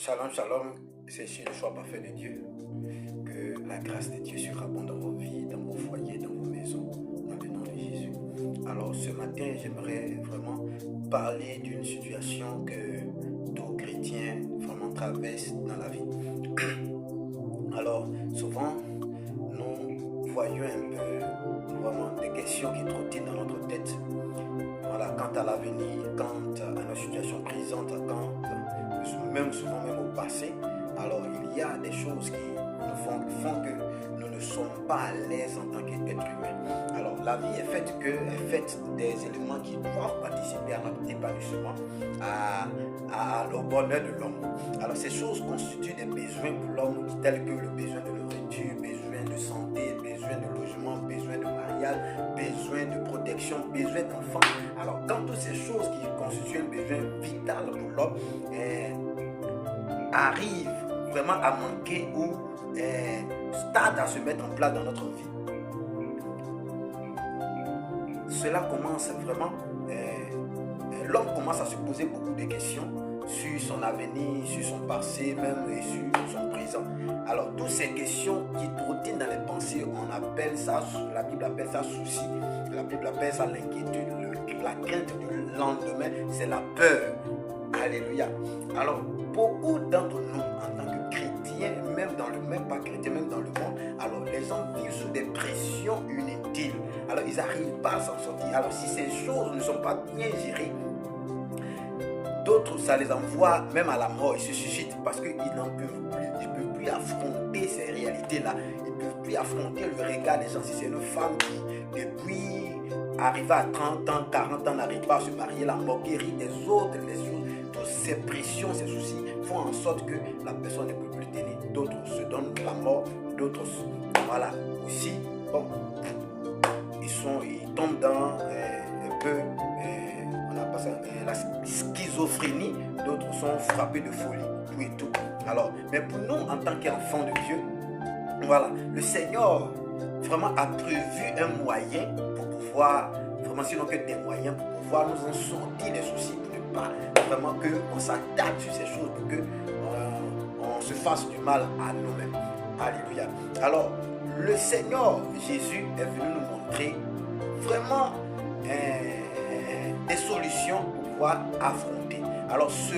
Shalom, shalom, c'est ici le choix parfait de Dieu. Que la grâce de Dieu surabonde dans vos vies, dans vos foyers, dans vos maisons, dans le nom de Jésus. Alors ce matin, j'aimerais vraiment parler d'une situation que tout chrétien vraiment traverse dans la vie. Alors souvent, nous voyons un peu vraiment des questions qui trottinent dans notre tête. Voilà, quant à l'avenir, quant à nos situations présentes, même souvent même au passé. Alors il y a des choses qui nous font que nous ne sommes pas à l'aise en tant qu'être humain. Alors la vie est faite des éléments qui doivent participer à notre épanouissement, au bonheur de l'homme. Alors ces choses constituent des besoins pour l'homme tels que le besoin de nourriture, besoin de santé, besoin de logement, besoin de mariage, besoin de protection, besoin d'enfants. Alors quand toutes ces choses qui constituent un besoin vital pour l'homme arrivent vraiment à manquer ou start à se mettre en place dans notre vie, cela commence vraiment, l'homme commence à se poser beaucoup de questions sur son avenir, sur son passé même et sur son présent. Alors toutes ces questions qui trottinent dans les pensées, on appelle ça, la Bible appelle ça souci, la Bible appelle ça l'inquiétude, la crainte du lendemain, c'est la peur. Alléluia. Alors beaucoup d'entre nous en tant que chrétiens, même pas chrétiens, même dans le monde, alors les gens vivent sous des pressions inutiles. Alors ils n'arrivent pas à s'en sortir. Alors si ces choses ne sont pas bien gérées, d'autres ça les envoie même à la mort, ils se suscitent parce qu'ils n'en peuvent plus, ils ne peuvent plus affronter ces réalités-là, ils ne peuvent plus affronter le regard des gens. Si c'est une femme qui depuis arrivée à 30 ans, 40 ans n'arrive pas à se marier, la moquerie des autres, les choses, toutes ces pressions, ces soucis font en sorte que la personne ne peut plus tenir. D'autres se donnent la mort, d'autres voilà aussi, bon, ils tombent dans un peu, on appelle ça la schizophrénie, d'autres sont frappés de folie, tout et tout. Alors, mais pour nous en tant qu'enfants de Dieu, voilà, le Seigneur vraiment a prévu un moyen pour pouvoir, vraiment sinon que des moyens pour pouvoir nous en sortir des soucis, pour ne pas vraiment qu'on s'attaque sur ces choses, pour que on se fasse du mal à nous-mêmes. Alléluia. Alors, le Seigneur Jésus est venu nous montrer vraiment des solutions pour pouvoir affronter. Alors, ce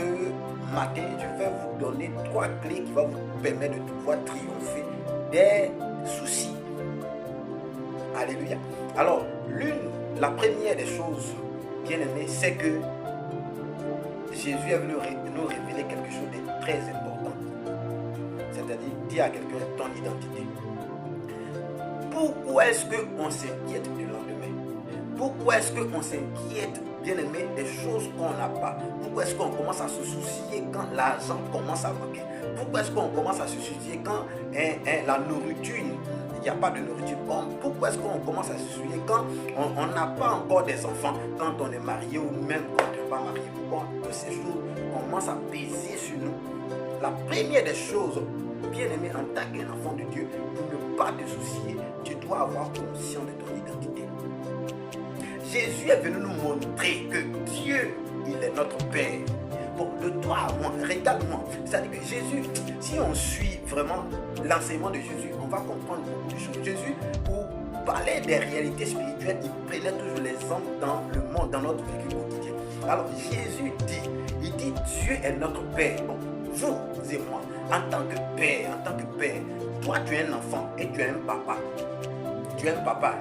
matin, je vais vous donner 3 clés qui vont vous permettre de pouvoir triompher des soucis. Alléluia. Alors, la première des choses, bien aimé, c'est que Jésus est venu nous révéler quelque chose de très important. C'est-à-dire, dire à quelqu'un ton identité. Pourquoi est-ce qu'on s'inquiète du lendemain? Pourquoi est-ce qu'on s'inquiète, bien aimé, des choses qu'on n'a pas? Pourquoi est-ce qu'on commence à se soucier quand l'argent commence à manquer? Pourquoi est-ce qu'on commence à se soucier quand la nourriture, il n'y a pas de nourriture? Pourquoi est-ce qu'on commence à se soucier quand on n'a pas encore des enfants, quand on est marié ou même quand on n'est pas marié? Pourquoi toutes ces choses commencent à peser sur nous? La première des choses, bien aimé, en tant qu'enfant de Dieu, pour ne pas te soucier, tu dois avoir conscience de ton identité. Jésus est venu nous montrer que Dieu, il est notre Père. Bon, de toi à moi, regarde-moi. C'est-à-dire que Jésus, si on suit vraiment l'enseignement de Jésus, on va comprendre beaucoup de choses. Jésus, pour parler des réalités spirituelles, il prenait toujours l'exemple dans le monde, dans notre vécu quotidien. Alors Jésus dit, Dieu est notre Père. Bon, vous et moi, en tant que père, toi tu es un enfant et tu es un papa. Tu es un papa.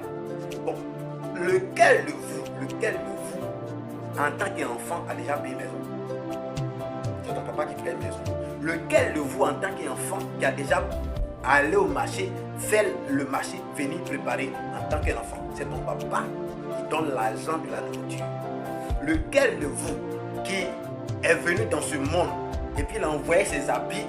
Bon, lequel de vous, en tant qu'enfant, a déjà payé maison? C'est ton papa qui paye maison. Lequel de vous, en tant qu'enfant, qui a déjà allé au marché, fait le marché, venir préparer en tant qu'enfant? C'est ton papa qui donne l'argent de la nourriture. Lequel de vous qui est venu dans ce monde et puis il a envoyé ses habits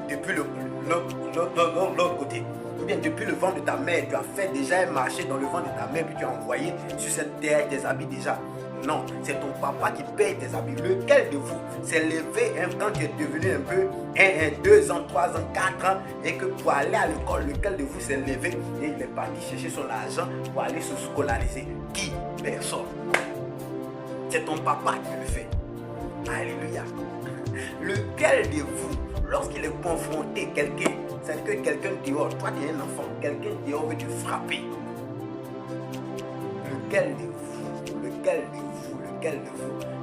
depuis l'autre côté? Ou bien depuis le ventre de ta mère, tu as fait déjà un marché dans le ventre de ta mère, puis tu as envoyé sur cette terre tes habits déjà? Non, c'est ton papa qui paye tes habits. Lequel de vous s'est levé quand tu es devenu un peu 1, 2 ans, 3 ans, 4 ans, et que pour aller à l'école, lequel de vous s'est levé et il est parti chercher son argent pour aller se scolariser? Qui? Personne. C'est ton papa qui le fait. Alléluia. Lequel de vous, lorsqu'il est confronté, quelqu'un, c'est-à-dire que quelqu'un dehors, toi tu es un enfant, quelqu'un dehors veut te frapper. Lequel de vous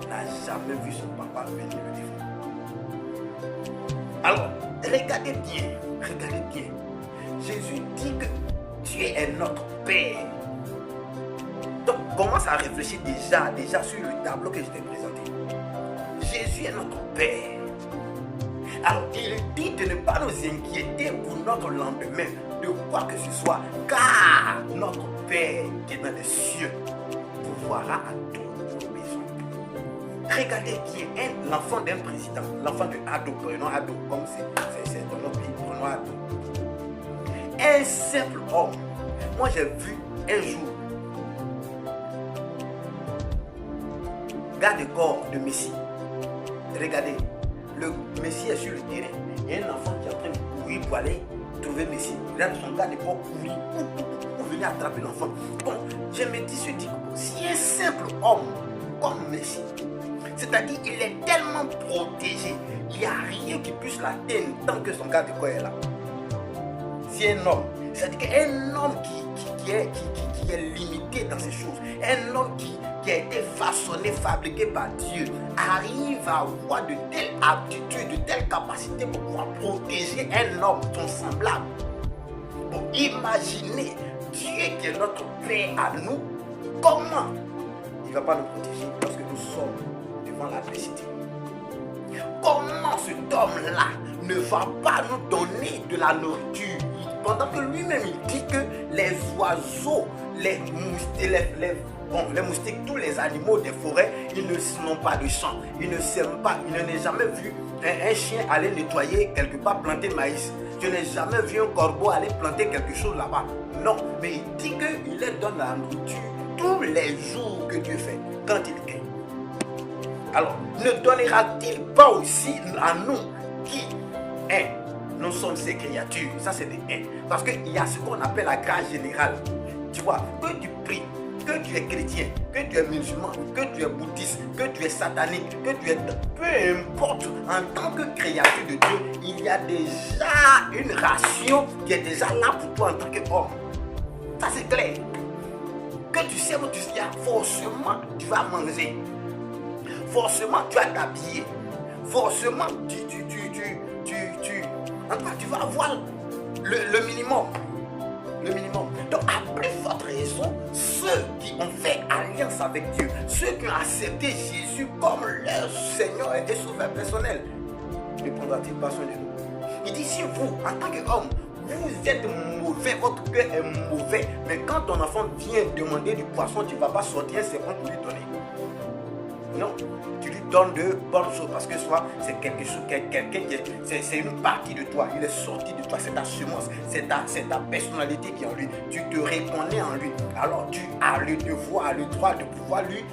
n'a jamais vu son papa venir le défendre? Alors, regardez bien. Jésus dit que Dieu est notre Père. Donc, commence à réfléchir déjà sur le tableau que je t'ai présenté. Jésus est notre Père. Alors, il dit de ne pas nous inquiéter pour notre lendemain, de quoi que ce soit, car notre Père qui est dans les cieux pourvoira à tous nos besoins. Regardez bien, l'enfant d'un président, l'enfant de Ado, prenons Ado, comme c'est dans notre pays, prenons Ado. Un simple homme. Moi, j'ai vu un jour, garde-corps de Messi. Regardez, le Messi est sur le terrain. Il y a un enfant qui est en train de courir pour aller trouver Messi. Regarde son garde-corps courir pour venir attraper l'enfant. Bon, je me dis, si un simple homme comme Messi, c'est-à-dire il est tellement protégé, il n'y a rien qui puisse l'atteindre tant que son garde-corps est là. Si un homme, c'est-à-dire qu'un homme qui est limité dans ces choses, un homme qui a été façonné, fabriqué par Dieu, arrive à avoir de telles aptitudes, de telles capacités pour pouvoir protéger un homme, son semblable. Bon, imaginez Dieu qui est notre Père à nous, comment il ne va pas nous protéger lorsque nous sommes devant l'adversité? Comment cet homme-là ne va pas nous donner de la nourriture? Pendant que lui-même il dit que les oiseaux, les moustiques, tous les animaux des forêts, ils n'ont pas de sang, ils ne s'aiment pas. Il n'ai jamais vu un chien aller nettoyer quelque part, planter maïs. Je n'ai jamais vu un corbeau aller planter quelque chose là-bas. Non, mais il dit qu'il leur donne la nourriture tous les jours que Dieu fait, quand il gagne. Alors, ne donnera-t-il pas aussi à nous qui nous sommes ces créatures? Ça c'est des uns. Parce qu'il y a ce qu'on appelle la grâce générale. Tu vois, que tu pries, que tu es chrétien, que tu es musulman, que tu es bouddhiste, que tu es satanique, que tu es... Peu importe, en tant que créature de Dieu, il y a déjà une ration qui est déjà là pour toi en tant qu'homme. Ça c'est clair. Que tu sais où tu sais, forcément tu vas manger. Forcément tu vas t'habiller. Forcément en tout cas, tu vas avoir le minimum. Le minimum. Donc, à plus forte raison, ceux qui ont fait alliance avec Dieu, ceux qui ont accepté Jésus comme leur Seigneur et Sauveur personnel, ne prendra-t-il pas soin de nous? Il dit, si vous, en tant qu'homme, vous êtes mauvais, votre cœur est mauvais, mais quand ton enfant vient demander du poisson, tu ne vas pas sortir un second pour lui donner. Non, tu lui donnes de bonnes choses parce que soit c'est quelque chose, quelqu'un qui c'est une partie de toi, il est sorti de toi, c'est ta semence, c'est ta personnalité qui est en lui, tu te reconnais en lui, alors tu as le devoir, le droit de pouvoir lui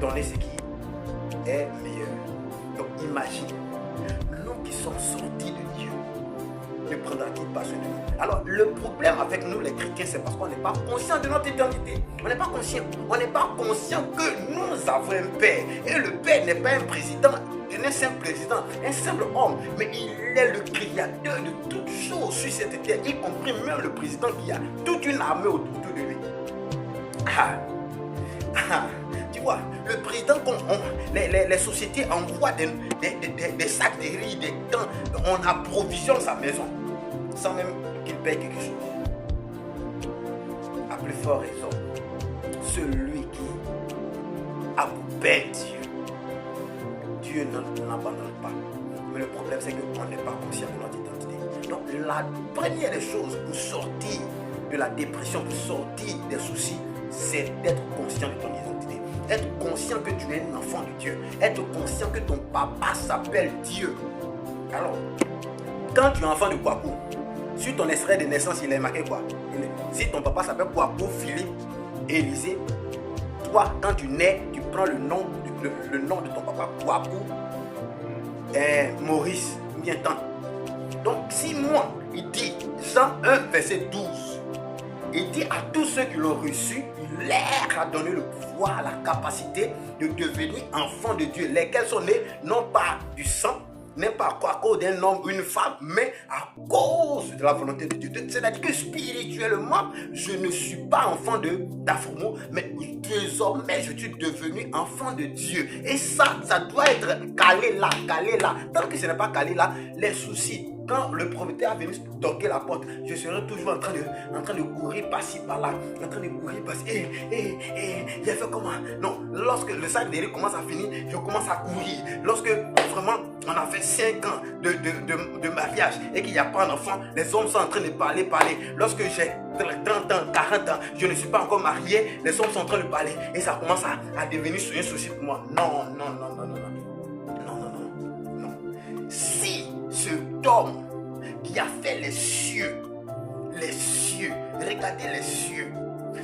donner ce qui est meilleur. Donc imagine, nous qui sommes sortis de Dieu, ne prendra-t-il pas soin de nous? Alors le problème avec nous les chrétiens, c'est parce qu'on n'est pas conscient de notre éternité. On n'est pas conscient. On n'est pas conscient que nous avons un Père. Et le Père n'est pas un président, un simple président, un simple homme. Mais il est le créateur de toutes choses sur cette terre, y compris même le président qui a toute une armée autour de lui. Tu vois, le président, les sociétés envoient des sacs de riz, des temps, on approvisionne sa maison sans même qu'il paye quelque chose. À plus fort raison, celui qui a pour Père Dieu ne l'abandonne pas. Mais le problème, c'est qu'on n'est pas conscient de notre identité. Donc, la première des choses pour sortir de la dépression, pour sortir des soucis, c'est d'être conscient de ton identité. Être conscient que tu es un enfant de Dieu. Être conscient que ton papa s'appelle Dieu. Alors, quand tu es enfant de Kouakou, sur ton extrait de naissance, il est marqué quoi? Si ton papa s'appelle Kouakou, Philippe, Élisée, toi, quand tu nais, tu prends le nom de ton papa, Kouakou, Maurice, bien temps. Donc, si moi, il dit, Jean 1, verset 12, il dit à tous ceux qui l'ont reçu, il leur a donné le pouvoir, la capacité de devenir enfants de Dieu, lesquels sont nés non pas du sang, n'est pas à cause d'un homme ou une femme, mais à cause de la volonté de Dieu. C'est-à-dire que spirituellement, je ne suis pas enfant d'Aphromo, mais désormais, je suis devenu enfant de Dieu. Et ça doit être calé là. Tant que ce n'est pas calé là, les soucis, quand le propriétaire est venu toquer la porte, je serai toujours en train de courir par-ci, par-là, en train de courir par-ci. J'ai fait comment? Non, lorsque le sac de riz commence à finir, je commence à courir. Lorsque vraiment on a fait 5 ans de mariage et qu'il n'y a pas d'enfant, les hommes sont en train de parler. Lorsque j'ai 30 ans, 40 ans, je ne suis pas encore marié, les hommes sont en train de parler et ça commence à devenir un souci pour moi. Non. Si cet homme qui a fait les cieux, regardez les cieux,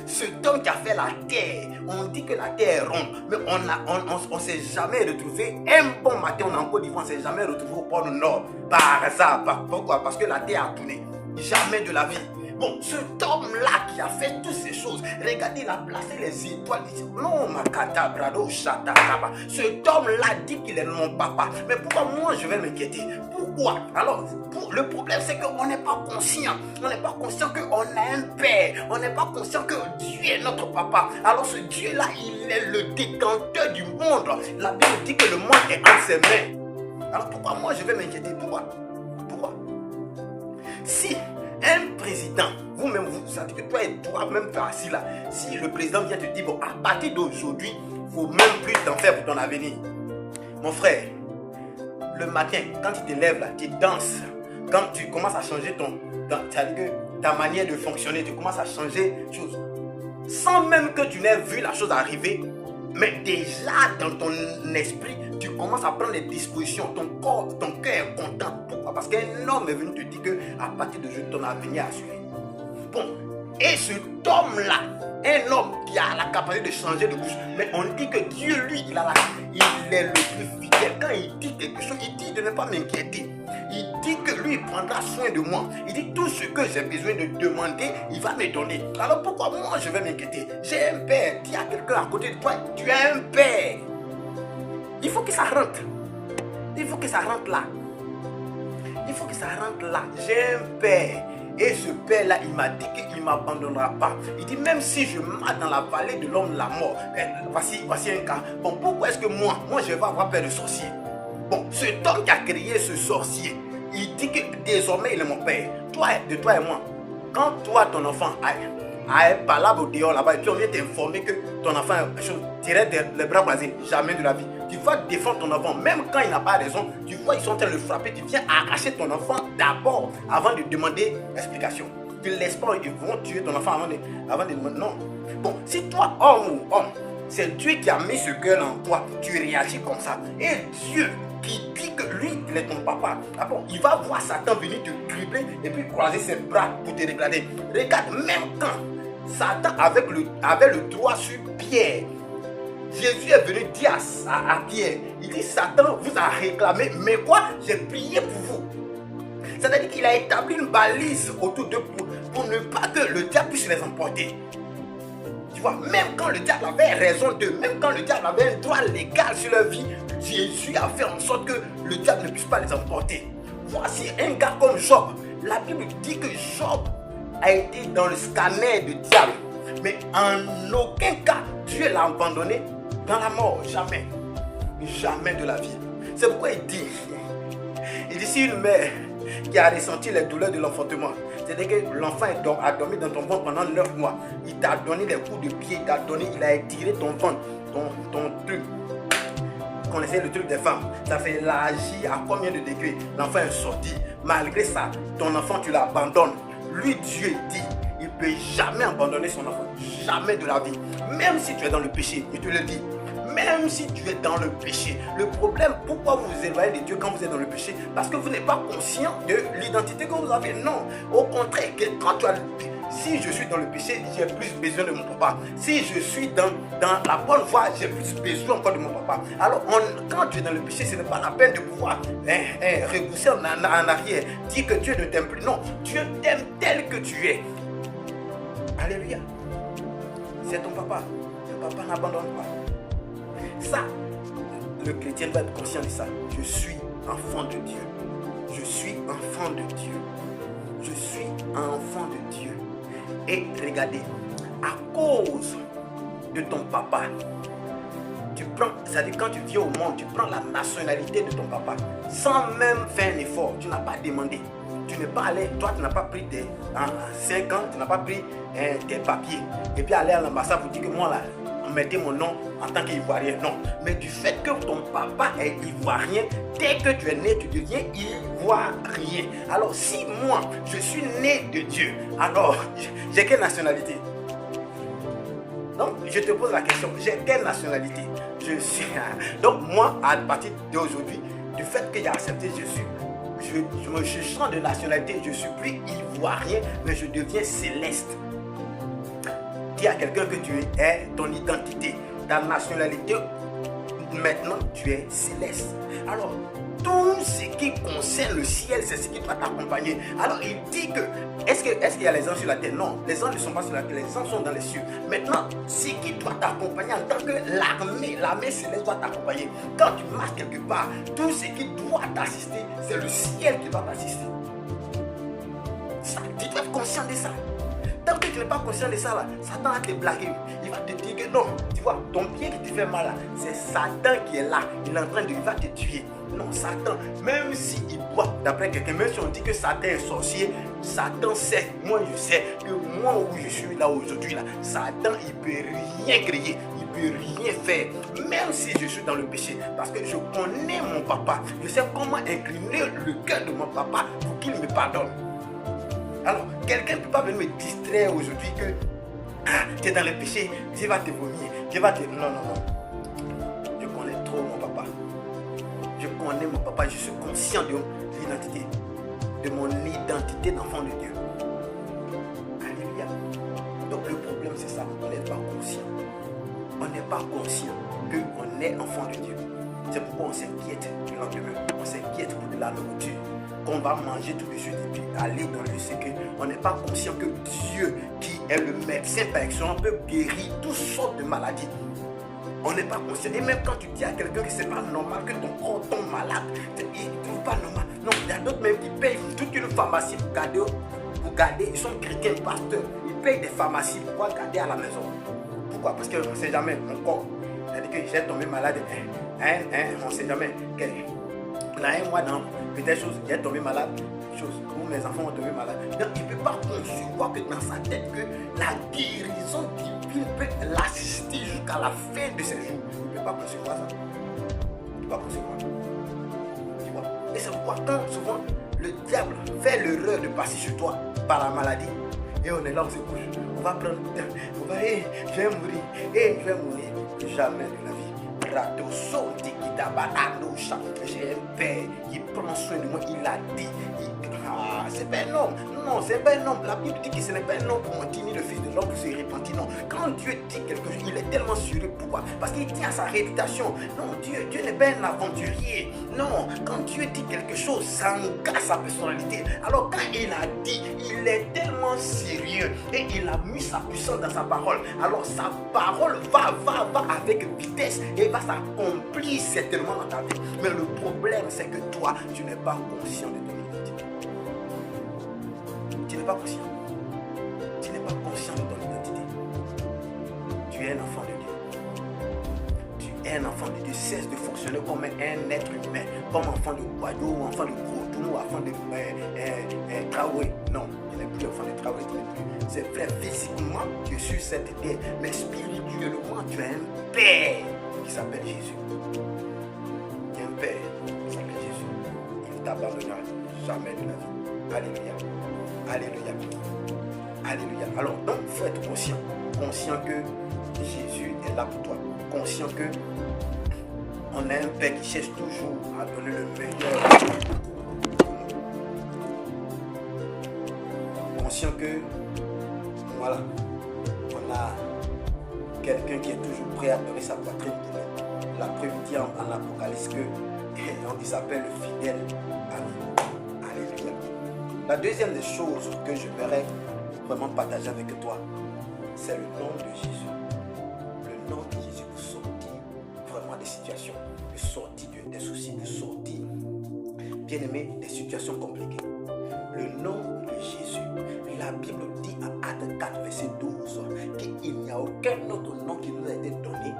cet homme qui a fait la terre, on dit que la terre est ronde, mais on ne s'est jamais retrouvé, un bon matin on est en Côte d'Ivoire, on ne s'est jamais retrouvé au pôle Nord, par hasard. Pourquoi? Parce que la terre a tourné, jamais de la vie. Bon, cet homme-là qui a fait toutes ces choses, regardez, il a placé les étoiles. Non, Makata, Brado, Chata, Kaba. Cet homme-là dit qu'il est mon papa. Mais pourquoi moi je vais m'inquiéter? Pourquoi? Alors, le problème c'est qu'on n'est pas conscient. On n'est pas conscient qu'on a un père. On n'est pas conscient que Dieu est notre papa. Alors ce Dieu-là, il est le détenteur du monde. La Bible dit que le monde est entre ses mains. Alors pourquoi moi je vais m'inquiéter? Pourquoi? Si un président, vous-même, vous savez que toi, tu dois même faire assis là. Si le président vient te dire, bon, à partir d'aujourd'hui, il ne faut même plus t'en faire pour ton avenir. Mon frère, le matin, quand tu te lèves là, tu danses. Quand tu commences à changer c'est-à-dire que ta manière de fonctionner, tu commences à changer choses. Sans même que tu n'aies vu la chose arriver, mais déjà dans ton esprit, tu commences à prendre des dispositions. Ton corps, ton cœur est content. Pourquoi? Parce qu'un homme est venu te dire qu'à partir de aujourd'hui, ton avenir est assuré. Bon, et cet homme-là, un homme qui a la capacité de changer de bouche, mais on dit que Dieu, lui, il est le plus fidèle. Quand il dit quelque chose, il dit de ne pas m'inquiéter. Il dit que lui, il prendra soin de moi. Il dit tout ce que j'ai besoin de demander, il va me donner. Alors pourquoi moi je vais m'inquiéter? J'ai un père. Il y a quelqu'un à côté de toi, tu as un père. Il faut que ça rentre. Il faut que ça rentre là. J'ai un père. Et ce père-là, il m'a dit qu'il ne m'abandonnera pas. Il dit, même si je marche dans la vallée de l'homme de la mort, voici un cas. Bon, pourquoi est-ce que moi je vais avoir peur de sorcier? Bon, cet homme qui a créé ce sorcier, il dit que désormais il est mon père. De toi et moi, quand toi, ton enfant a un palabre au dehors là-bas, et puis on vient t'informer que ton enfant tirait les bras croisés, jamais de la vie. Tu vas défendre ton enfant, même quand il n'a pas raison, tu vois, ils sont en train de le frapper, tu viens arracher ton enfant d'abord, avant de demander explication. Tu ne laisses pas, ils vont tuer ton enfant avant de demander. Non. Bon, si toi, homme ou homme, c'est Dieu qui a mis ce cœur en toi, tu réagis comme ça. Et Dieu qui dit que lui, il est ton papa, ah bon, il va voir Satan venir te cribler et puis croiser ses bras pour te regarder. Regarde, même quand Satan avait le doigt sur Pierre, Jésus est venu dire à Pierre, il dit, Satan vous a réclamé, mais quoi? J'ai prié pour vous. C'est-à-dire qu'il a établi une balise autour d'eux pour ne pas que le diable puisse les emporter. Tu vois, même quand le diable avait raison d'eux, même quand le diable avait un droit légal sur leur vie, Jésus a fait en sorte que le diable ne puisse pas les emporter. Voici un gars comme Job. La Bible dit que Job a été dans le scanner du diable. Mais en aucun cas, Dieu l'a abandonné dans la mort. Jamais. Jamais de la vie. C'est pourquoi il dit si une mère qui a ressenti les douleurs de l'enfantement, c'est-à-dire que l'enfant a dormi dans ton ventre pendant 9 mois, il t'a donné des coups de pied, il a étiré ton ventre, ton truc. Vous connaissez le truc des femmes, ça fait élargi à combien de degrés? L'enfant est sorti. Malgré ça, ton enfant, tu l'abandonnes. Lui, Dieu dit, il ne peut jamais abandonner son enfant. Jamais de la vie. Même si tu es dans le péché, il te le dit. Même si tu es dans le péché. Le problème, pourquoi vous vous éloignez de Dieu quand vous êtes dans le péché? Parce que vous n'êtes pas conscient de l'identité que vous avez. Non. Au contraire, quand tu as... Si je suis dans le péché, j'ai plus besoin de mon papa. Si je suis dans la bonne voie, j'ai plus besoin encore de mon papa. Alors, quand tu es dans le péché, ce n'est pas la peine de pouvoir repousser en arrière, dire que Dieu ne t'aime plus. Non, Dieu t'aime tel que tu es. Alléluia. C'est ton papa. Ton papa n'abandonne pas. Ça, le chrétien doit être conscient de ça. Je suis enfant de Dieu. Je suis enfant de Dieu. Je suis un enfant de Dieu. Et regardez, à cause de ton papa, tu prends, c'est-à-dire quand tu viens au monde, tu prends la nationalité de ton papa, sans même faire un effort, tu n'as pas demandé. Tu n'es pas allé, toi tu n'as pas pris tes 5 ans, tu n'as pas pris tes papiers, et puis aller à l'ambassade pour dire que moi là, mettez mon nom en tant qu'Ivoirien. Non, mais du fait que ton papa est Ivoirien, dès que tu es né, tu deviens Ivoirien. Alors si moi, je suis né de Dieu, alors j'ai quelle nationalité? Donc, je te pose la question, j'ai quelle nationalité? Je suis. Donc, moi, à partir d'aujourd'hui, du fait que j'ai accepté Jésus, je change de nationalité, je ne suis plus ivoirien, mais je deviens céleste. Dis à quelqu'un que tu es ton identité, ta nationalité, maintenant tu es céleste. Alors, tout ce qui concerne le ciel, c'est ce qui doit t'accompagner. Alors il dit que, est-ce qu'il y a les anges sur la terre? Non, les anges ne sont pas sur la terre, les anges sont dans les cieux. Maintenant, ce qui doit t'accompagner en tant que l'armée céleste doit t'accompagner. Quand tu marches quelque part, tout ce qui doit t'assister, c'est le ciel qui doit t'assister. Tu dois être conscient de ça. Tant que tu n'es pas conscient de ça, là, Satan va te blaguer. Il va te dire que non, tu vois, ton pied qui te fait mal, là, c'est Satan qui est là. Il est en train de, il va te tuer. Non, Satan, même s'il boit, d'après quelqu'un, même si on dit que Satan est sorcier, Satan sait, moi je sais que moi où je suis là aujourd'hui, là, Satan, il ne peut rien créer, il ne peut rien faire, même si je suis dans le péché, parce que je connais mon papa, je sais comment incliner le cœur de mon papa pour qu'il me pardonne. Alors, quelqu'un ne peut pas venir me distraire aujourd'hui que tu es dans le péché, Dieu va te vomir, Dieu va te... Non, non, non. Je connais trop mon papa. Je connais mon papa, je suis conscient de l'identité, de mon identité d'enfant de Dieu. Alléluia. Donc le problème c'est ça, on n'est pas conscient. On n'est pas conscient qu'on est enfant de Dieu. C'est pourquoi on s'inquiète du lendemain. On s'inquiète pour de la nourriture qu'on va manger tout de suite et puis aller dans le secret. On n'est pas conscient que Dieu, qui est le médecin par excellence, peut guérir toutes sortes de maladies. On n'est pas conscient. Et même quand tu dis à quelqu'un que c'est pas normal que ton corps tombe malade, il ne trouve pas normal. Non, il y a d'autres même qui payent toute une pharmacie pour garder. Ils sont chrétiens, pasteurs. Ils payent des pharmacies pour garder à la maison. Pourquoi? Parce qu'on ne sait jamais mon corps. C'est-à-dire que j'ai tombé malade. On ne sait jamais. On a un mois dans peut-être chose, j'ai tombé malade. Où mes enfants ont tombé malades. Donc, il ne peut pas concevoir que dans sa tête que la guérison divine peut l'assister jusqu'à la fin de ses jours. Il ne peut pas concevoir ça. Il ne peut pas concevoir. Tu vois? Et c'est pourquoi quand souvent le diable fait l'erreur de passer sur toi par la maladie, et on est là, on se couche, on va prendre le temps, on va, je vais mourir, je vais mourir. Jamais de la vie. J'ai un père qui prend soin de moi, il a dit, c'est pas un homme, non, c'est pas un homme. La Bible dit que ce n'est pas un homme pour mentir, ni le fils de l'homme pour se repentir. Non, quand Dieu dit quelque chose, il est tellement sérieux. Pourquoi? Parce qu'il tient à sa réputation. Non, Dieu n'est pas un aventurier. Non, quand Dieu dit quelque chose, ça engage sa personnalité. Alors quand il a dit, il est tellement sérieux et il a mis sa puissance dans sa parole. Alors sa parole va avec vitesse et va s'accomplir certainement dans ta vie. Mais le problème, c'est que toi, tu n'es pas conscient de ton identité. Tu n'es pas conscient. Tu n'es pas conscient de ton identité. Tu es un enfant de Dieu. Tu es un enfant de Dieu. Cesse de fonctionner comme un être humain, comme enfant de Guadeau, enfant de Cotonou, enfant de Traoré. Non, tu n'es plus enfant de Traoré. C'est vrai, physiquement, tu es sur cette terre, mais spirituellement, tu as un père qui s'appelle Jésus. Il y a un père qui s'appelle Jésus. Il ne t'abandonnera jamais de la vie. Alléluia. Alléluia. Alléluia. Alors, donc, il faut être conscient. Conscient que Jésus est là pour toi. Conscient que on a un père qui cherche toujours à donner le meilleur. Conscient que, voilà, on a quelqu'un qui est toujours prêt à donner sa poitrine pour nous. La preuve dit en Apocalypse que il s'appelle le fidèle ami. Alléluia. La deuxième des choses que je voudrais vraiment partager avec toi, c'est le nom de Jésus. Le nom de Jésus pour sortir vraiment des situations, de sortir des soucis, de sortir bien-aimé, des situations compliquées. Le nom de Jésus. La Bible dit en Actes 4, verset 12, qu'il n'y a aucun autre nom qui nous a été donné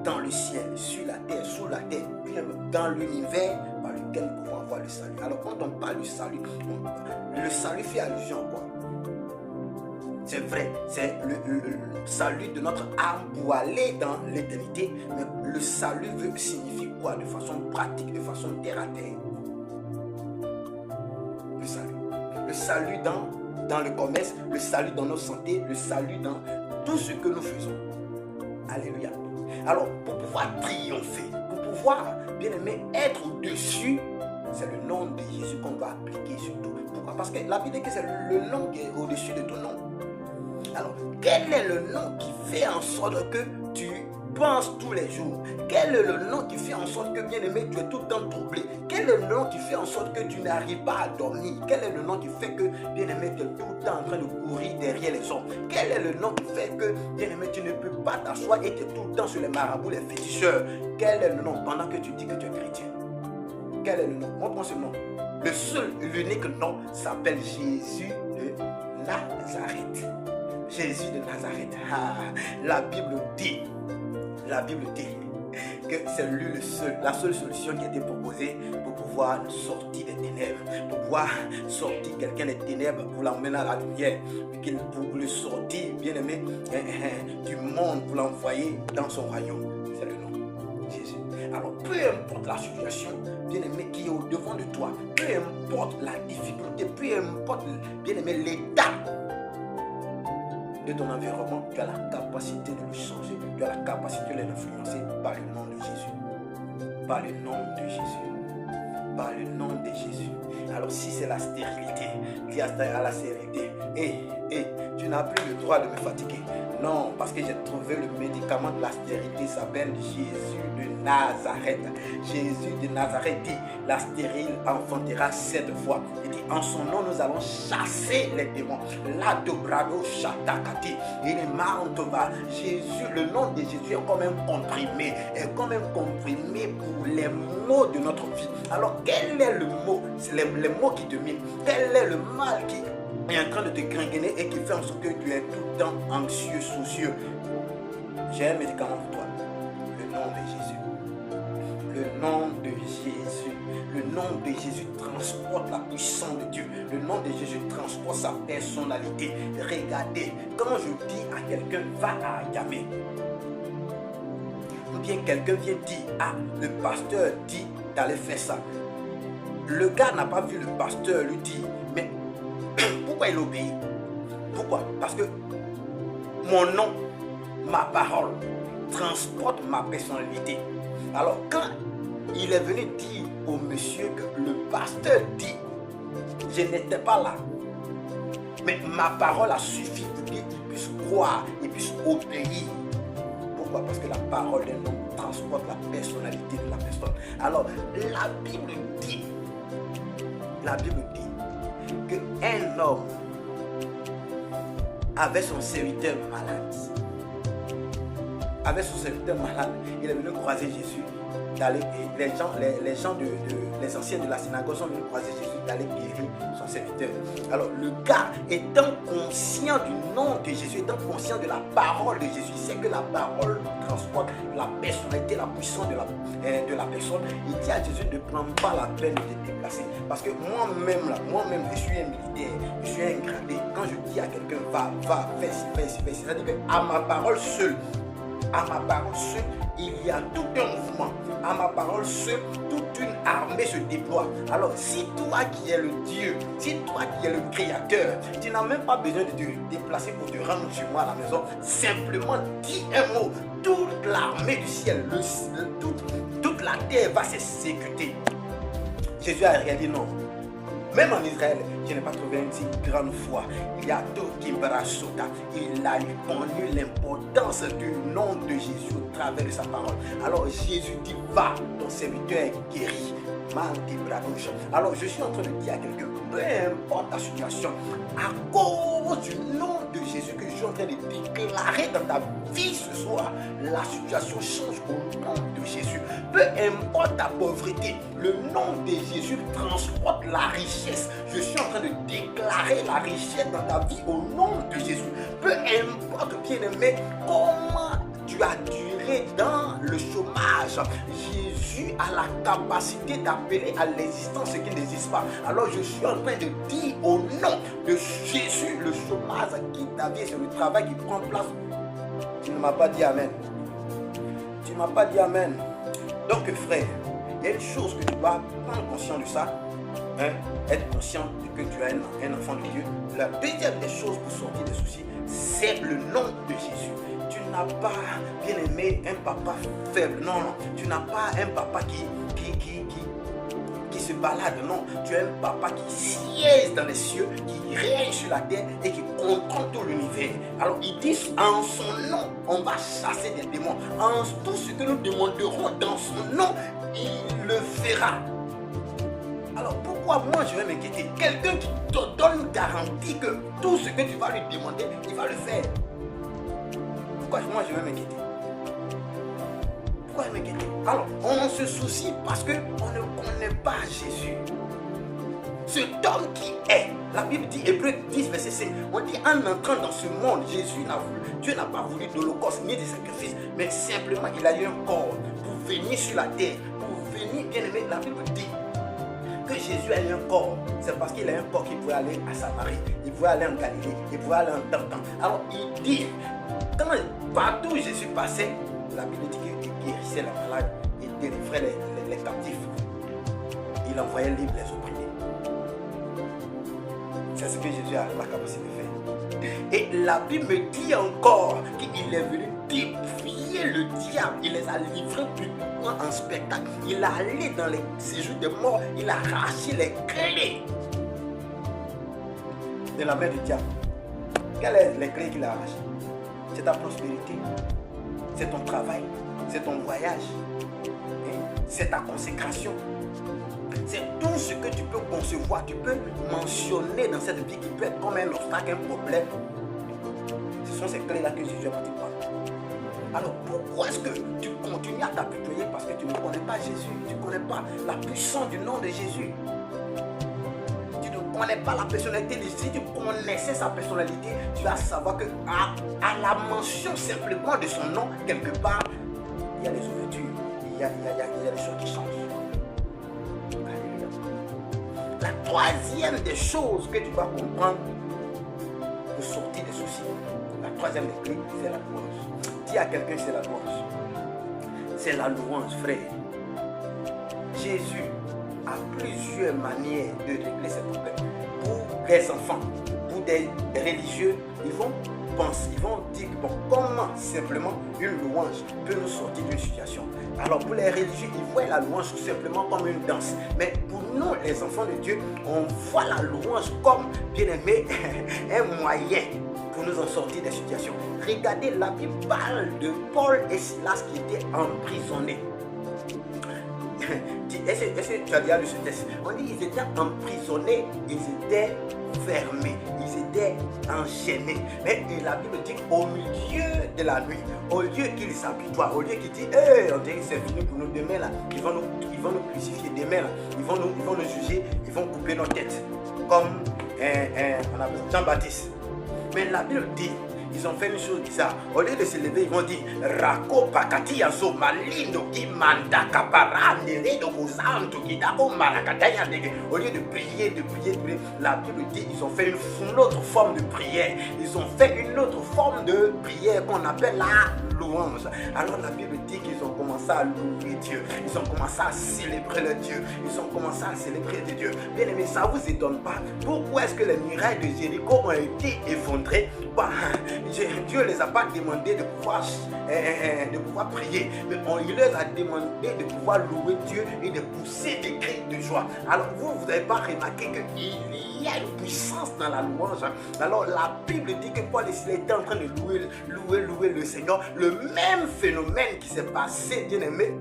dans le ciel, sur la terre, sous la terre, puis dans l'univers par lequel nous pouvons avoir le salut. Alors quand on parle du salut, le salut fait allusion à quoi? C'est vrai, c'est le salut de notre âme pour aller dans l'éternité, mais le salut signifie quoi de façon pratique, de façon terre à terre? Le salut. Le salut dans le commerce, le salut dans notre santé, le salut dans tout ce que nous faisons. Alléluia. Alors, pour pouvoir triompher, pour pouvoir, bien aimé, être au-dessus, c'est le nom de Jésus qu'on va appliquer sur tout. Pourquoi? Parce que la Bible dit que c'est le nom qui est au-dessus de ton nom. Alors, quel est le nom qui fait en sorte que tu penses tous les jours? Quel est le nom qui fait en sorte que, bien aimé, tu es tout le temps troublé? Quel est le nom qui fait en sorte que tu n'arrives pas à dormir? Quel est le nom qui fait que, bien aimé, tu es tout le temps en train de courir derrière les hommes? Quel est le nom qui fait que, bien aimé, tu ne peux pas t'asseoir et tu es tout le temps sur les marabouts, les féticheurs? Quel est le nom pendant que tu dis que tu es chrétien? Quel est le nom? Montre-moi ce nom. Le seul, l'unique nom s'appelle Jésus de Nazareth. Jésus de Nazareth. Ah, la Bible dit que c'est lui la seule solution qui a été proposée pour pouvoir sortir des ténèbres, pour pouvoir sortir quelqu'un des ténèbres, pour l'emmener à la lumière, pour le sortir, bien aimé, du monde, pour l'envoyer dans son royaume. C'est le nom Jésus. Alors, peu importe la situation, bien aimé, qui est au devant de toi, peu importe la difficulté, peu importe, bien aimé, l'état de ton environnement, tu as la capacité de le changer, tu as la capacité de l'influencer par le nom de Jésus. Par le nom de Jésus. Par le nom de Jésus. Alors si c'est la stérilité, qui a à la stérilité, tu n'as plus le droit de me fatiguer. Non, parce que j'ai trouvé le médicament de la stérilité, s'appelle Jésus de Nazareth. Jésus de Nazareth dit, la stérile enfantera 7 fois. Il dit, en son nom nous allons chasser les démons. La dobrado shatakati. Il est marantova. Jésus, le nom de Jésus est comme un comprimé. Est comme un comprimé pour les maux de notre vie. Alors quel est le mot? C'est les mots qui te minent. Quel est le mal qui est en train de te gringuer et qui fait en sorte que tu es tout le temps anxieux, soucieux? J'ai un médicament pour toi. Le nom de Jésus. Le nom de Jésus. Le nom de Jésus transporte la puissance de Dieu. Le nom de Jésus transporte sa personnalité. Regardez, quand je dis à quelqu'un, va à Yamé, ou bien quelqu'un vient dire, ah, le pasteur dit d'aller faire ça. Le gars n'a pas vu le pasteur lui dire, mais pourquoi il obéit? Pourquoi? Parce que mon nom, ma parole, transporte ma personnalité. Alors quand il est venu dire au monsieur que le pasteur dit, je n'étais pas là, mais ma parole a suffi pour qu'il puisse croire et puisse obéir. Pourquoi? Parce que la parole d'un homme transporte la personnalité de la personne. Alors la Bible dit qu'un homme avait son serviteur malade. Il est venu croiser Jésus. Les anciens de la synagogue sont venus croiser Jésus d'aller guérir son serviteur. Alors le gars, étant conscient du nom de Jésus, étant conscient de la parole de Jésus, il sait que la parole transporte la personnalité, la puissance de la personne. Il dit à Jésus de ne prendre pas la peine de te déplacer. Parce que moi-même, je suis un militaire, je suis un gradé. Quand je dis à quelqu'un, va, fais ci, c'est-à-dire qu'à ma parole seule, il y a tout un mouvement. À ma parole seule, toute une armée se déploie. Alors, si toi qui es le Dieu, si toi qui es le Créateur, tu n'as même pas besoin de te déplacer pour te rendre chez moi à la maison. Simplement dis un mot. Toute l'armée du ciel, toute la terre va s'exécuter. Jésus a réalisé non. Même en Israël, je n'ai pas trouvé une si grande foi. Il y a tout qui brasota. Il a connu l'importance du nom de Jésus au travers de sa parole. Alors Jésus dit, va, ton serviteur est guéri. Alors je suis en train de dire à quelqu'un, peu importe ta situation, à cause du nom de Jésus que je suis en train de déclarer dans ta vie ce soir, la situation change au nom de Jésus. Peu importe ta pauvreté, le nom de Jésus transporte la richesse. Je suis en train de déclarer la richesse dans ta vie au nom de Jésus. Peu importe, bien-aimé, comment tu as duré dans le chômage, Jésus a la capacité d'appeler à l'existence ce qui n'existe pas. Alors je suis en train de dire au nom de Jésus, le chômage qui ta vie, c'est le travail qui prend place. Tu ne m'as pas dit amen. Tu ne m'as pas dit amen. Donc frère, il y a une chose que tu dois prendre conscience de ça. Être conscient que tu es un enfant de Dieu. La deuxième des choses pour sortir des soucis, c'est le nom de Jésus. Tu n'as pas, bien aimé, un papa faible. Non, non. Tu n'as pas un papa qui se balade. Non. Tu as un papa qui siège dans les cieux, qui règne sur la terre et qui contrôle tout l'univers. Alors, ils disent, en son nom, on va chasser des démons. En tout ce que nous demanderons dans son nom, il le fera. Alors, pourquoi moi je vais m'inquiéter? Quelqu'un qui te donne une garantie que tout ce que tu vas lui demander, il va le faire. Pourquoi moi je vais m'inquiéter? Pourquoi m'inquiéter? Alors, on se soucie parce qu'on ne connaît pas Jésus. Cet homme qui est, la Bible dit, Hébreux 10, verset 5, on dit en entrant dans ce monde, Dieu n'a pas voulu d'holocauste ni de sacrifice, mais simplement il a eu un corps pour venir sur la terre, pour venir, bien aimé, la Bible dit que Jésus a eu un corps, c'est parce qu'il a un corps qui pouvait aller à Samarie, il pouvait aller en Galilée, il pouvait aller en Tartan. Alors il dit, partout où Jésus passait, la Bible dit qu'il guérissait les malades, il délivrait les captifs, il envoyait libre les opprimés. C'est ce que Jésus a la capacité de faire. Et la Bible me dit encore qu'il est venu défier le diable, il les a livrés plutôt en spectacle. Il est allé dans les séjours de mort, il a arraché les clés de la main du diable. Quelles sont les clés qu'il a arrachées? C'est ta prospérité, c'est ton travail, c'est ton voyage, c'est ta consécration. C'est tout ce que tu peux concevoir, tu peux mentionner dans cette vie qui peut être comme un obstacle, un problème. Ce sont ces clés-là que Jésus a parti voir. Alors pourquoi est-ce que tu continues à t'apitoyer parce que tu ne connais pas Jésus? Tu ne connais pas la puissance du nom de Jésus. Tu ne connais pas la personnalité de Jésus. Si tu connaissais sa personnalité, tu vas savoir que à la mention simplement de son nom, quelque part, il y a des ouvertures, il y a des choses qui changent. La troisième des choses que tu vas comprendre pour sortir des soucis, la troisième des clés, c'est la louange. Dis à quelqu'un, c'est la louange. C'est la louange, frère. Jésus a plusieurs manières de régler ces problèmes. Pour les enfants, pour des religieux, ils vont penser, ils vont dire, bon, comment simplement une louange peut nous sortir d'une situation. Alors pour les religieux, ils voient la louange tout simplement comme une danse. Mais pour nous, les enfants de Dieu, on voit la louange comme, bien aimé, un moyen pour nous en sortir des situations. Regardez, la Bible parle de Paul et Silas qui étaient emprisonnés. Est-ce que tu as déjà lu ce texte? On dit qu'ils étaient emprisonnés, ils étaient fermés, ils étaient enchaînés. Mais la Bible dit qu'au milieu de la nuit, au lieu qu'ils s'apitoient, au lieu qu'ils disent hey, on dirait que c'est fini pour nous demain là, ils vont nous crucifier demain là, ils vont nous juger, ils vont couper nos têtes. Comme on appelle Jean-Baptiste. Mais la Bible dit, ils ont fait une chose bizarre. Au lieu de se lever, ils vont dire Rako pakati yazo malino ki manda kapara neredo kozanto ki dako marakataya dege. Au lieu de prier, la Bible dit ils ont fait une autre forme de prière. Ils ont fait une autre forme de prière qu'on appelle la louange. Alors la Bible dit qu'ils ont commencé à louer Dieu. Ils ont commencé à célébrer le Dieu. Ils ont commencé à célébrer de Dieu. Bien aimé, ça ne vous étonne pas. Pourquoi est-ce que les murailles de Jéricho ont été effondrées? Dieu ne les a pas demandé de pouvoir prier, mais il leur a demandé de pouvoir louer Dieu et de pousser des cris de joie. Alors vous n'avez pas remarqué qu'il y a une puissance dans la louange. Alors la Bible dit que Paul et Silas étaient en train de louer le Seigneur. Le même phénomène qui s'est passé, bien aimé,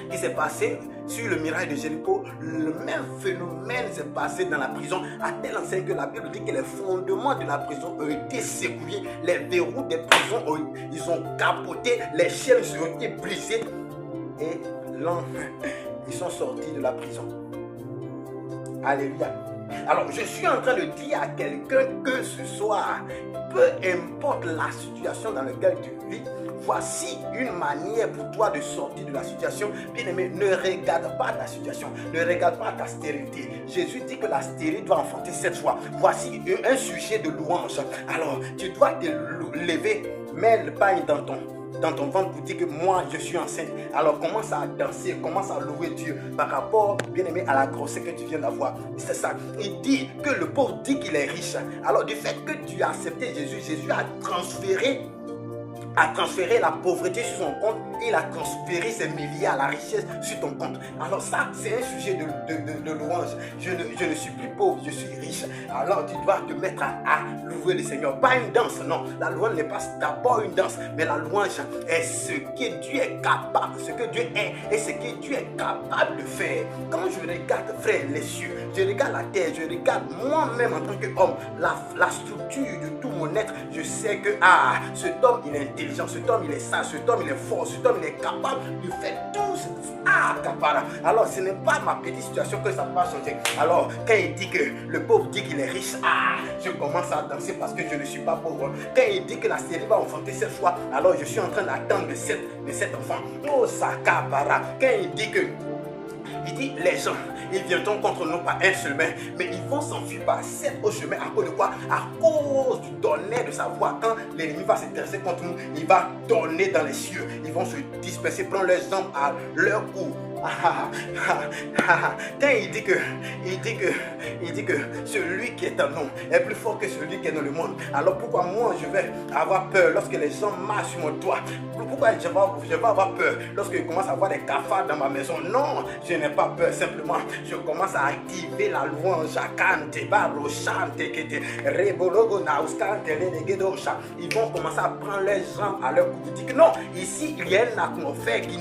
qui s'est passé sur le miracle de Jéricho, le même phénomène s'est passé dans la prison, à tel enseigne que la Bible dit que les fondements de la prison ont été secoués, les verrous des prisons ils ont capoté, les chaînes ont été brisées et ils sont sortis de la prison. Alléluia. Alors, je suis en train de dire à quelqu'un que ce soir, peu importe la situation dans laquelle tu vis, voici une manière pour toi de sortir de la situation. Bien-aimé, ne regarde pas ta situation, ne regarde pas ta stérilité. Jésus dit que la stérilité doit enfanter 7 fois. Voici un sujet de louange. Alors, tu dois te lever, mets le pain dans ton ventre pour dire que moi je suis enceinte. Alors commence à danser, commence à louer Dieu par rapport, bien aimé, à la grossesse que tu viens d'avoir. C'est ça. Il dit que le pauvre dit qu'il est riche. Alors du fait que tu as accepté Jésus, Jésus a transféré la pauvreté sur son compte, il a transféré ses milliards, la richesse sur ton compte. Alors ça, c'est un sujet de louange. Je ne suis plus pauvre, je suis riche. Alors tu dois te mettre à louer le Seigneur. Pas une danse, non. La louange n'est pas d'abord une danse, mais la louange est ce que Dieu est capable, ce que Dieu est et ce que Dieu est capable de faire. Quand je regarde, frère, les cieux, je regarde la terre, je regarde moi-même en tant qu'homme, la structure de tout mon être, je sais que cet homme il est intelligent, cet homme il est sage, cet homme il est fort, cet homme il est capable de faire tout ça. Alors ce n'est pas ma petite situation que ça va changer. Alors quand il dit que le pauvre dit qu'il est riche, je commence à danser parce que je ne suis pas pauvre. Quand il dit que la série va enfanter 7 fois, alors je suis en train d'attendre de 7 enfants. Oh Sakabara. Quand il dit les gens, ils viendront contre nous par un seul mais ils vont s'enfuir par 7 au chemin. À cause de quoi? À cause du tonnerre de sa voix. Quand l'ennemi va s'intéresser contre nous, il va donner dans les cieux. Ils vont se disperser, prendre leurs jambes à leur cou. Quand il dit que celui qui est en nous est plus fort que celui qui est dans le monde. Alors pourquoi moi je vais avoir peur lorsque les gens marchent sur mon toit? Pourquoi je vais avoir peur lorsque je commence à avoir des cafards dans ma maison? Non, je n'ai pas peur. Simplement, je commence à activer la louange. Ils vont commencer à prendre les jambes à leur cou. Ils disent que non, ici il y a une atmosphère qui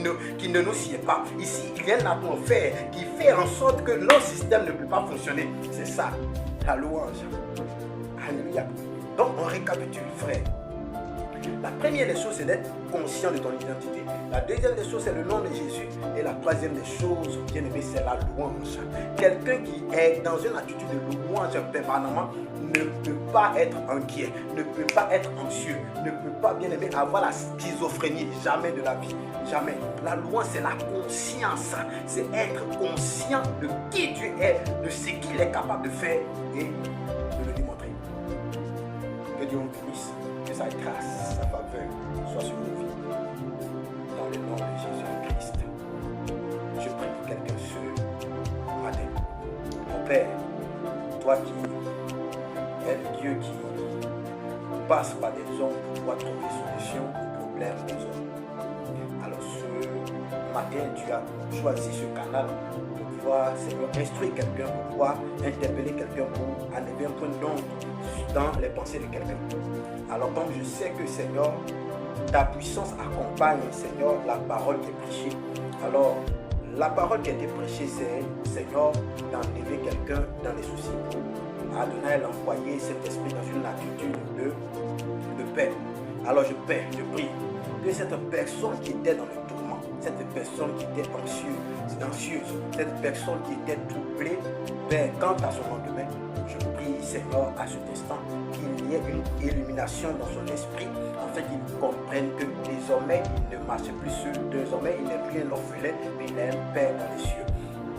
ne nous sied pas. Ici il y a une atmosphère qui fait en sorte que notre système ne peut pas fonctionner. C'est ça, la louange. Alléluia. Donc on récapitule, frère. La première des choses, c'est d'être conscient de ton identité. La deuxième des choses, c'est le nom de Jésus. Et la troisième des choses, bien aimé, c'est la louange. Quelqu'un qui est dans une attitude de louange permanemment ne peut pas être inquiet, ne peut pas être anxieux, ne peut pas, bien aimé, avoir la schizophrénie. Jamais de la vie. Jamais. La louange, c'est la conscience. C'est être conscient de qui tu es, de ce qu'il est capable de faire et de le démontrer. Que Dieu vous bénisse. Que sa grâce, sa faveur soit sur nos vies. Dans le nom de Jésus-Christ. Je prie pour quelqu'un ce matin. Mon Père, toi qui es le Dieu qui passe par des hommes pour pouvoir trouver solution aux problèmes des hommes. Alors ce matin, tu as choisi ce canal pour pouvoir, Seigneur, instruire quelqu'un, pour pouvoir interpeller quelqu'un, pour enlever un point d'ombre dans les pensées de quelqu'un. Alors comme je sais que, Seigneur, ta puissance accompagne, Seigneur, la parole qui est prêchée. Alors, la parole qui a été prêchée, c'est, Seigneur, d'enlever quelqu'un dans les soucis. Adonai l'a envoyé cet esprit dans une attitude de paix. Alors je prie que cette personne qui était dans le tourment, cette personne qui était anxieuse, cette personne qui était troublée, Père, quant à son lendemain, je prie, Seigneur, à cet instant, qu'il y ait une illumination dans son esprit, afin qu'il comprenne que désormais, il ne marche plus seul, désormais, il n'est plus un orphelin, mais il est un Père dans les cieux.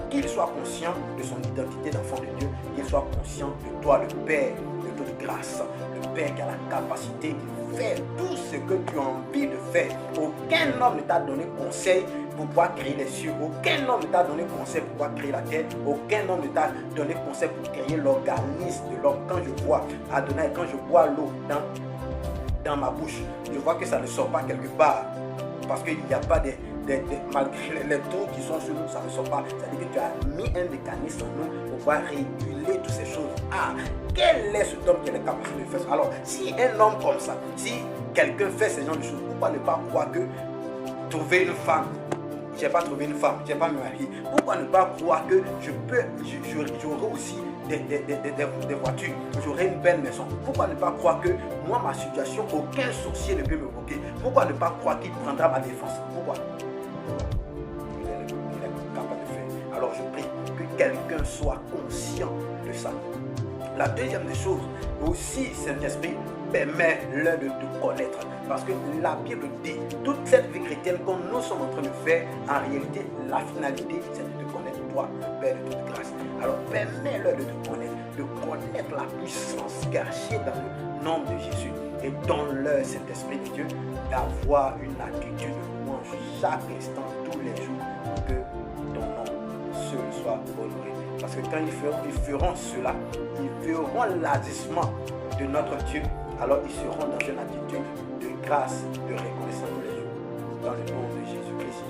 Qu'il soit conscient de son identité d'enfant de Dieu, qu'il soit conscient de toi, le Père de toute grâce, le Père qui a la capacité de faire tout ce que tu as envie de faire. Aucun homme ne t'a donné conseil pour pouvoir créer les cieux, aucun homme ne t'a donné conseil pour pouvoir créer la terre, aucun homme ne t'a donné conseil pour créer l'organisme de l'homme. Quand je bois, Adonai, quand je bois l'eau dans ma bouche, je vois que ça ne sort pas quelque part, parce qu'il n'y a pas malgré les taux qui sont sur nous, ça ne sort pas. C'est-à-dire que tu as mis un mécanisme en nous pour pouvoir réguler toutes ces choses. Quel est cet homme qui a la capacité de faire ça? Alors, si un homme comme ça, si quelqu'un fait ce genre de choses, pourquoi ne pas croire que trouver une femme je n'ai pas trouvé une femme, je n'ai pas me marié. Pourquoi ne pas croire que j'aurai aussi des voitures, j'aurai une belle maison? Pourquoi ne pas croire que moi, ma situation, aucun sorcier ne peut me bloquer? Pourquoi ne pas croire qu'il prendra ma défense? Pourquoi? Il est capable de faire. Alors je prie que quelqu'un soit conscient de ça. La deuxième des choses, aussi, Saint-Esprit, permet-leur de te connaître. Parce que la Bible dit, toute cette vie chrétienne que nous sommes en train de faire, en réalité, la finalité, c'est de te connaître, toi, Père de toute grâce. Alors, permets-leur de te connaître la puissance cachée dans le nom de Jésus. Et donne-leur, Saint-Esprit de Dieu, d'avoir une attitude de louange chaque instant, tous les jours, pour que ton nom seul soit honoré. Parce que quand ils feront cela, ils verront l'agissement de notre Dieu. Alors ils seront dans une attitude de grâce, de reconnaissance tous les jours. Dans le nom de Jésus-Christ.